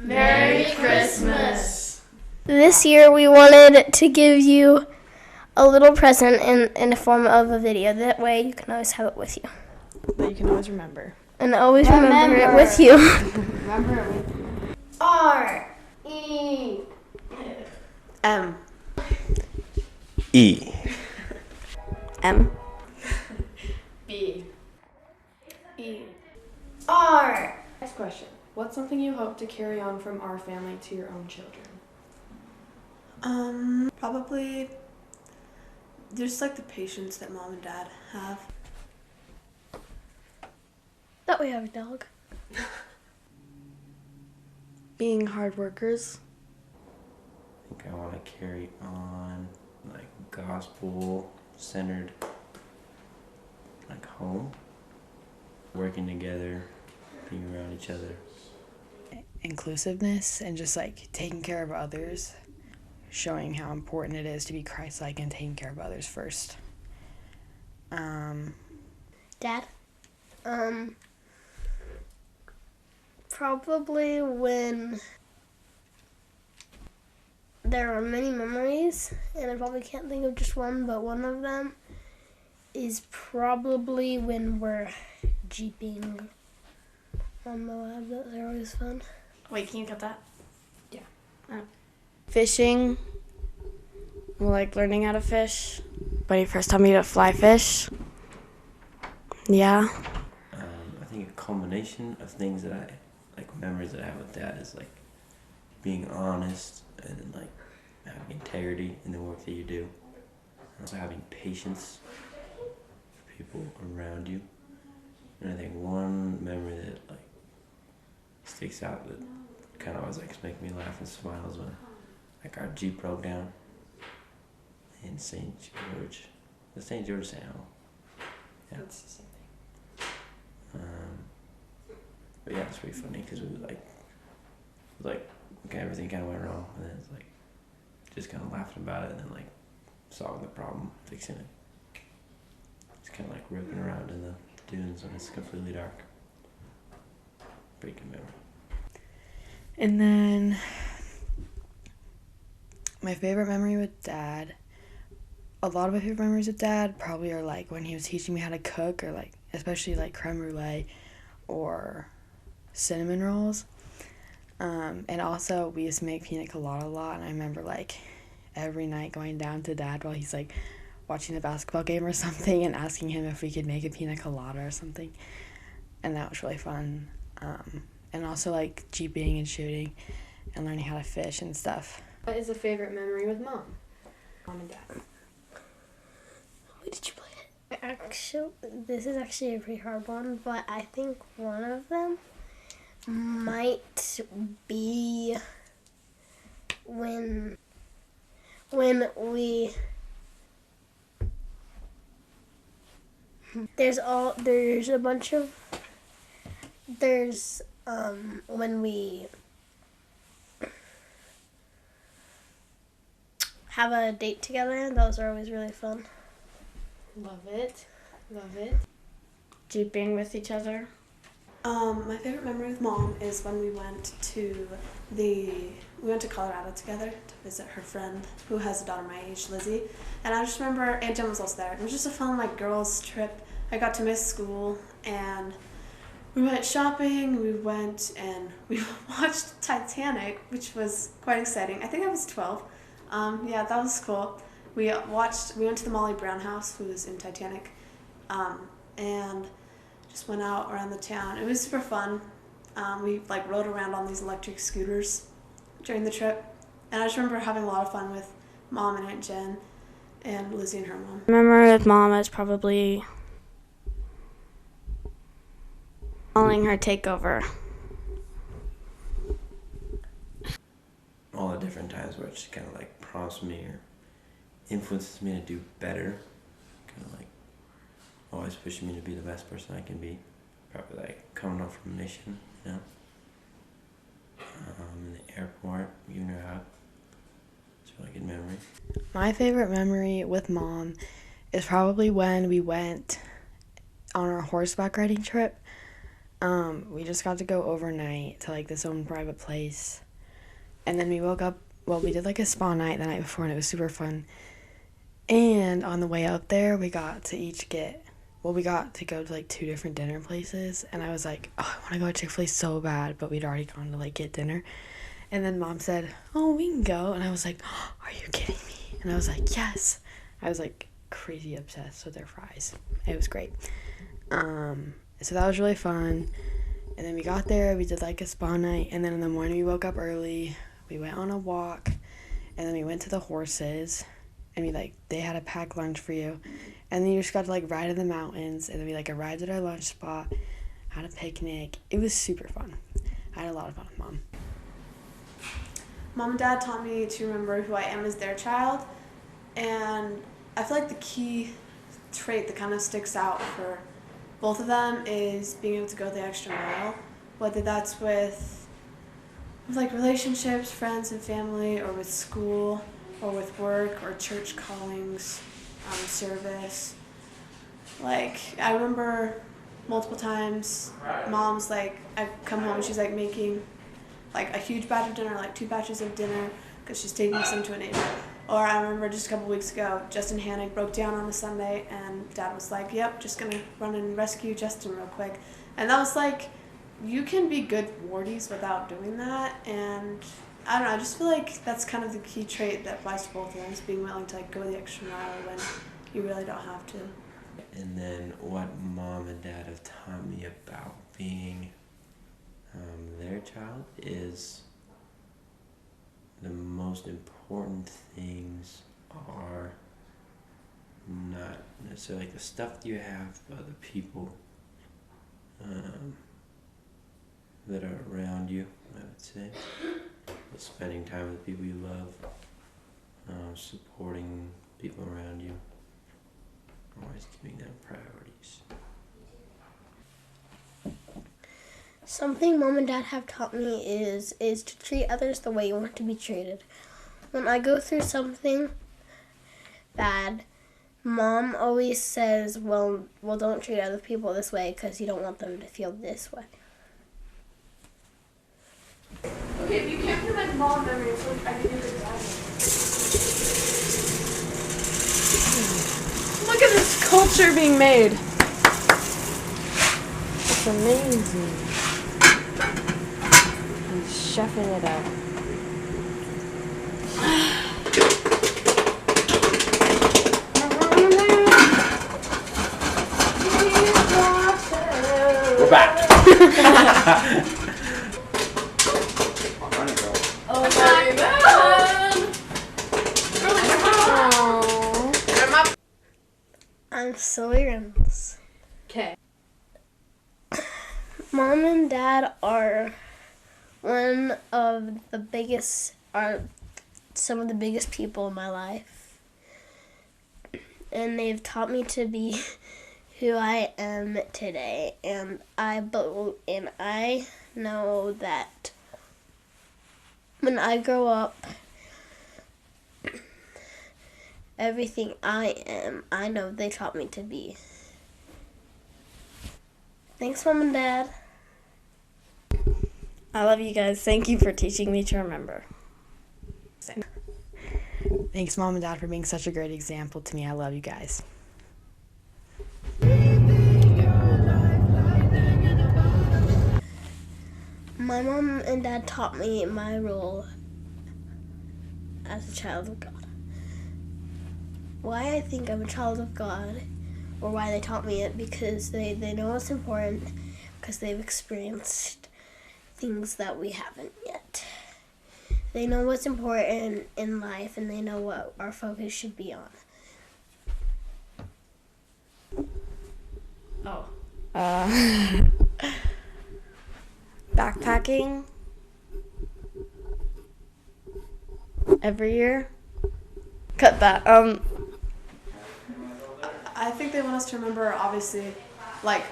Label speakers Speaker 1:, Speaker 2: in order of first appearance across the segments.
Speaker 1: Merry Christmas!
Speaker 2: This year we wanted to give you a little present in the form of a video. That way you can always have it with you.
Speaker 3: That you can always remember.
Speaker 2: And always remember it with you.
Speaker 3: Remember it with you.
Speaker 2: R-E
Speaker 3: M.
Speaker 4: E.
Speaker 3: M.
Speaker 1: B.
Speaker 3: E.
Speaker 2: R.
Speaker 1: Next question. What's something you hope to carry on from our family to your own children?
Speaker 5: Probably just like the patience that mom and dad have.
Speaker 2: That we have a dog.
Speaker 3: Being hard workers.
Speaker 4: I think I want to carry on like gospel-centered, like home, working together, being around each other.
Speaker 3: Inclusiveness and just like taking care of others, showing how important it is to be Christ-like and taking care of others first.
Speaker 2: Dad? Probably when there are many memories, and I probably can't think of just one, but one of them is probably when we're jeeping on the lab. They're always fun.
Speaker 1: Wait, can you cut that?
Speaker 3: Fishing. Like learning how to fish. When he first taught me to fly fish. Yeah.
Speaker 4: I think a culmination of things that memories that I have with Dad is like being honest and like having integrity in the work that you do. Also having patience for people around you. And I think one memory that like sticks out that kind of always like makes me laugh and smile is when like our Jeep broke down in St. George. The St. George St. Helen. Yeah.
Speaker 1: That's the same thing.
Speaker 4: But yeah, it's pretty funny because we were like, okay, everything kind of went wrong, and then it's like, just kind of laughing about it, and then like, solving the problem, fixing it. It's kind of like roping around in the dunes when it's completely dark. Pretty good memory.
Speaker 3: And then my favorite memory with Dad, a lot of my favorite memories with Dad probably are like when he was teaching me how to cook, or like especially like creme brulee or cinnamon rolls. And also we used to make pina colada a lot, and I remember like every night going down to Dad while he's like watching the basketball game or something and asking him if we could make a pina colada or something, and that was really fun. And also like jeeping and shooting and learning how to fish and stuff.
Speaker 1: What is a favorite memory with Mom and Dad?
Speaker 2: Wait, did you play it? Actually, this is actually a pretty hard one, but I think one of them might be when we when we have a date together. Those are always really fun.
Speaker 1: Love it. Love it. Jeeping with each other.
Speaker 5: My favorite memory with mom is when we went to Colorado together to visit her friend who has a daughter my age, Lizzie. And I just remember Aunt Jen was also there. It was just a fun like girls trip. I got to miss school, and we went shopping. We went and we watched Titanic, which was quite exciting. I think I was 12. Yeah, that was cool. We went to the Molly Brown house, who was in Titanic, and just went out around the town. It was super fun. We like rode around on these electric scooters during the trip, and I just remember having a lot of fun with Mom and Aunt Jen and Lizzie and her mom.
Speaker 6: Memory with Mom is probably calling her takeover.
Speaker 4: All the different times where it just kind of like prompts me or influences me to do better, kind of like always pushing me to be the best person I can be. Probably like coming up from a mission, you know, in the airport, giving her a hug. It's a really good memory.
Speaker 3: My favorite memory with Mom is probably when we went on our horseback riding trip. We just got to go overnight to like this own private place. And then we woke up, well, we did like a spa night the night before and it was super fun. And on the way out there, we got to go to like 2 different dinner places. And I was like, oh, I want to go to Chick-fil-A so bad, but we'd already gone to like get dinner. And then Mom said, oh, we can go. And I was like, oh, are you kidding me? And I was like, yes. I was like crazy obsessed with their fries. It was great. So that was really fun. And then we got there, we did like a spa night. And then in the morning we woke up early. We went on a walk. And then we went to the horses. And they had a packed lunch for you. And then you just got to like ride in the mountains. And then we like arrived at our lunch spot, had a picnic. It was super fun. I had a lot of fun with Mom.
Speaker 5: Mom and Dad taught me to remember who I am as their child, and I feel like the key trait that kind of sticks out for both of them is being able to go the extra mile, whether that's with like relationships, friends and family, or with school, or with work, or church callings, service. Like, I remember multiple times, Mom's like, I come home and she's like making like a huge batch of dinner, like 2 batches of dinner, because she's taking us into a neighbor. Or I remember just a couple weeks ago, Justin Hannig broke down on a Sunday, and Dad was like, yep, just gonna run and rescue Justin real quick. And that was like, you can be good wardies without doing that, and I don't know, I just feel like that's kind of the key trait that applies to both of them, is being willing to like go the extra mile when you really don't have to.
Speaker 4: And then what Mom and Dad have taught me about being their child is the most important things are not necessarily like the stuff that you have, but the people that are around you, I would say. Spending time with people you love, supporting people around you, always giving them priorities.
Speaker 2: Something Mom and Dad have taught me is to treat others the way you want to be treated. When I go through something bad, Mom always says, well, don't treat other people this way because you don't want them to feel this way.
Speaker 5: Okay, if you can't do like mom memories, I can do it dad.
Speaker 1: Look at this culture being made. It's amazing. He's chefing it up.
Speaker 4: We're back.
Speaker 1: Oh my god!
Speaker 2: I'm silly Reynolds.
Speaker 1: Okay.
Speaker 2: Mom and Dad are some of the biggest people in my life. And they've taught me to be who I am today. And I know that when I grow up, everything I am, I know they taught me to be. Thanks, Mom and Dad.
Speaker 6: I love you guys. Thank you for teaching me to remember.
Speaker 3: Thanks, Mom and Dad, for being such a great example to me. I love you guys.
Speaker 2: My mom and dad taught me my role as a child of God. Why I think I'm a child of God, or why they taught me it, because they know what's important, because they've experienced things that we haven't yet. They know what's important in life, and they know what our focus should be on.
Speaker 6: Oh. Backpacking every year. Cut that.
Speaker 5: I think they want us to remember, obviously, like,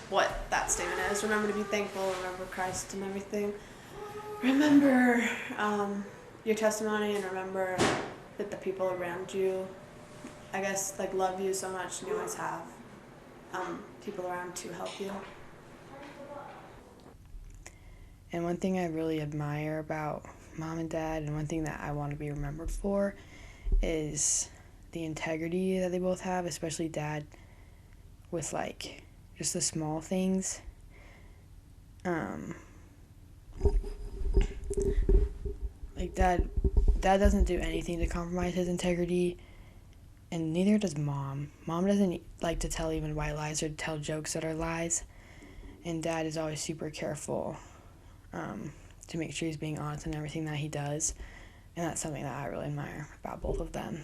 Speaker 5: what that statement is. Remember to be thankful, remember Christ and everything. Remember your testimony, and remember that the people around you, I guess, like, love you so much, and you always have people around to help you.
Speaker 3: And one thing I really admire about mom and dad, and one thing that I want to be remembered for, is the integrity that they both have, especially dad with like just the small things. Like dad doesn't do anything to compromise his integrity, and neither does mom. Mom doesn't like to tell even white lies or tell jokes that are lies, and dad is always super careful to make sure he's being honest in everything that he does, and that's something that I really admire about both of them.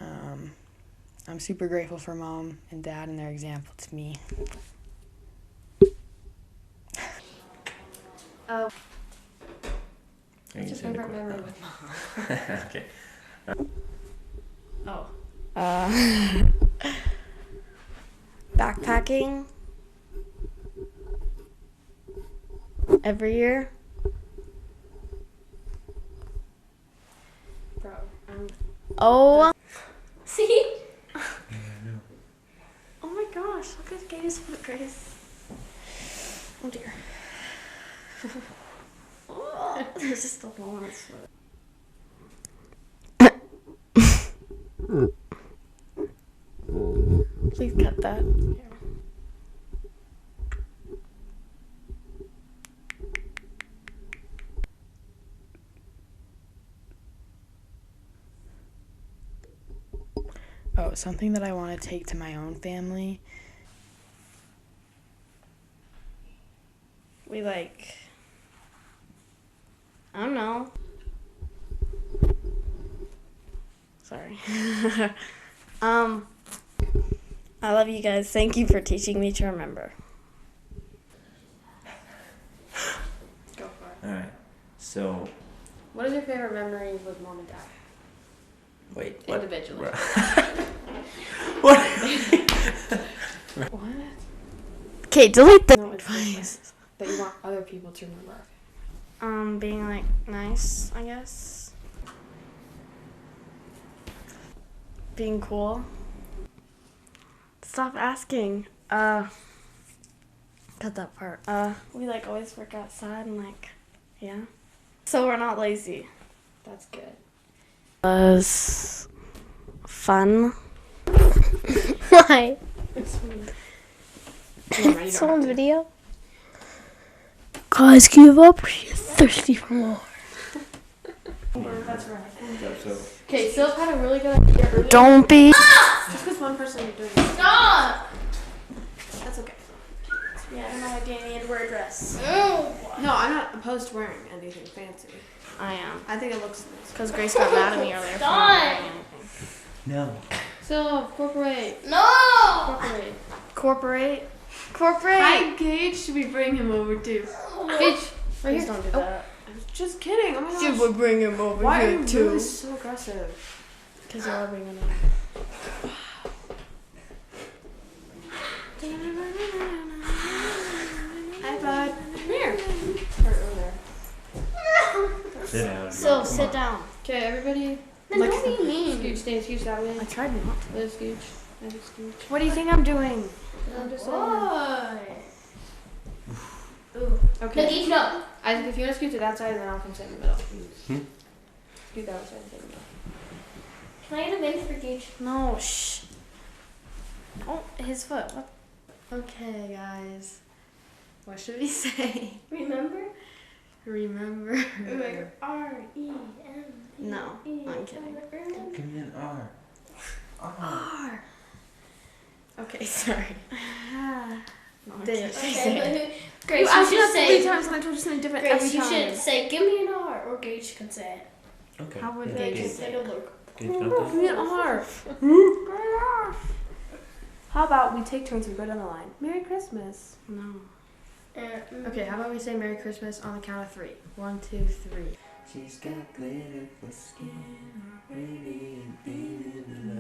Speaker 3: I'm super grateful for mom and dad and their example to me.
Speaker 1: Oh.
Speaker 4: What's
Speaker 1: your favorite memory with mom?
Speaker 4: Okay.
Speaker 1: Oh.
Speaker 6: Backpacking every year.
Speaker 1: Bro.
Speaker 6: Oh.
Speaker 1: See? Oh my gosh, look at Gator's foot, Grace. Oh dear. Oh, there's just a hole in his foot.
Speaker 6: Please cut that.
Speaker 3: Oh, something that I want to take to my own family.
Speaker 6: We like, I don't know. Sorry. I love you guys. Thank you for teaching me to remember.
Speaker 1: Go for it.
Speaker 4: Alright. So,
Speaker 1: What is your favorite memory with mom and dad?
Speaker 4: wait. What?
Speaker 1: Individually.
Speaker 4: What?
Speaker 1: What?
Speaker 6: Okay, delete the.
Speaker 1: No advice that you want other people to remember.
Speaker 6: Being like nice, I guess. Being cool. Stop asking. Cut that part. We like always work outside and like, yeah. So we're not lazy.
Speaker 1: That's good.
Speaker 6: Was fun.
Speaker 2: Why?
Speaker 1: It's sweet. No, you
Speaker 2: Someone's
Speaker 1: don't have
Speaker 2: video. Guys, give up. You're thirsty for more.
Speaker 1: to. That's right.
Speaker 4: So,
Speaker 1: Okay, Sylph had a really good idea earlier.
Speaker 6: Don't be.
Speaker 5: Just because one person is doing it.
Speaker 1: Stop!
Speaker 5: That's okay.
Speaker 6: Yeah, I don't know what Danny had wear a dress.
Speaker 5: No, I'm not opposed to wearing anything fancy.
Speaker 6: I am.
Speaker 5: I think it looks nice.
Speaker 6: Because Grace got mad at me earlier. for not
Speaker 1: Stop.
Speaker 6: wearing anything.
Speaker 4: no.
Speaker 1: Sylph, corporate.
Speaker 2: No!
Speaker 1: Corporate.
Speaker 6: Corporate.
Speaker 5: Hi, Gage. Should we bring him over too?
Speaker 1: Gage, right
Speaker 6: Please
Speaker 1: here.
Speaker 6: don't do
Speaker 1: Oh,
Speaker 6: that.
Speaker 5: Just kidding. Oh my gosh.
Speaker 6: bring him over
Speaker 5: Why are you really so aggressive?
Speaker 6: Because you are bringing him over.
Speaker 5: Hi, bud. Come here. Or over there.
Speaker 4: Sit down.
Speaker 6: So
Speaker 4: Come
Speaker 6: sit
Speaker 4: on.
Speaker 6: down.
Speaker 1: Okay, everybody.
Speaker 2: Then don't be mean.
Speaker 1: Scooch, stay scooch that way.
Speaker 6: I tried not.
Speaker 1: Let's scooch. Let us scooch.
Speaker 6: What do you think I'm doing?
Speaker 1: I'm just
Speaker 2: Why?
Speaker 1: Okay.
Speaker 2: No.
Speaker 1: Isaac, if you want to scoot to that side, then I'll come sit in the middle. Scoot that side and sit in the middle.
Speaker 2: Can I get a minute for Gage?
Speaker 6: No, shh. Oh, his foot. What?
Speaker 1: Okay, guys. What should we say?
Speaker 2: Remember?
Speaker 1: Remember.
Speaker 2: R-E-M.
Speaker 6: No, I'm kidding.
Speaker 4: Give me an R. R.
Speaker 1: Okay, sorry.
Speaker 6: No, I'm
Speaker 1: There.
Speaker 6: kidding.
Speaker 2: Grace,
Speaker 1: You
Speaker 2: you
Speaker 1: asked me
Speaker 2: should
Speaker 1: that 3
Speaker 2: say.
Speaker 1: times and I told you something different
Speaker 2: Grace,
Speaker 1: every
Speaker 2: you
Speaker 1: time.
Speaker 2: should say, "Give me an R," or Gage can say it.
Speaker 4: Okay.
Speaker 6: How would
Speaker 4: yeah,
Speaker 6: they
Speaker 4: Gage.
Speaker 6: just say it?
Speaker 4: Gage got that?
Speaker 1: Give me an R.
Speaker 5: How about we take turns and go down the line? Merry Christmas.
Speaker 6: No.
Speaker 1: Okay, how about we say Merry Christmas on the count of 3? 1, 2, 3.
Speaker 4: She's got glitter for skin, radiant beam in the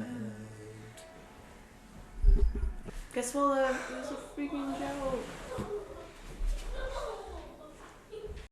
Speaker 4: light.
Speaker 5: Guess we'll, it was a freaking joke.